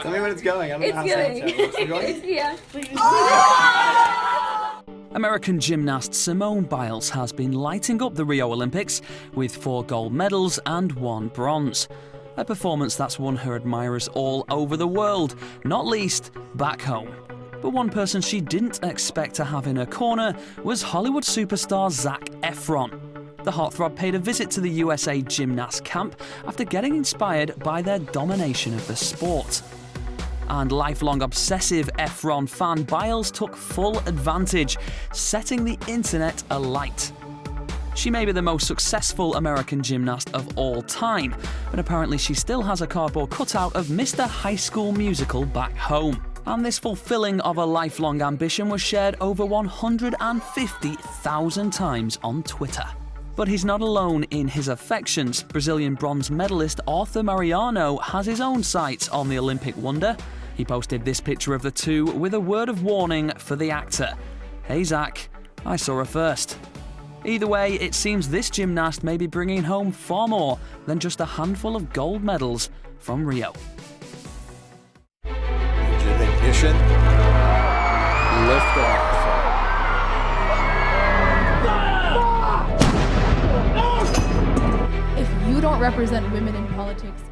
Tell me when it's going. I don't know how Snapchat works. It's going? Yeah. American gymnast Simone Biles has been lighting up the Rio Olympics with 4 gold medals and 1 bronze. A performance that's won her admirers all over the world, not least back home. But one person she didn't expect to have in her corner was Hollywood superstar Zac Efron. The heartthrob paid a visit to the USA gymnast camp after getting inspired by their domination of the sport. And lifelong obsessive Efron fan Biles took full advantage, setting the internet alight. She may be the most successful American gymnast of all time, but apparently she still has a cardboard cutout of Mr. High School Musical back home. And this fulfilling of a lifelong ambition was shared over 150,000 times on Twitter. But he's not alone in his affections. Brazilian bronze medalist Arthur Mariano has his own sights on the Olympic wonder. He posted this picture of the two with a word of warning for the actor. "Hey Zac, I saw her first." Either way, it seems this gymnast may be bringing home far more than just a handful of gold medals from Rio. Engine ignition. Lift off. If you don't represent women in politics,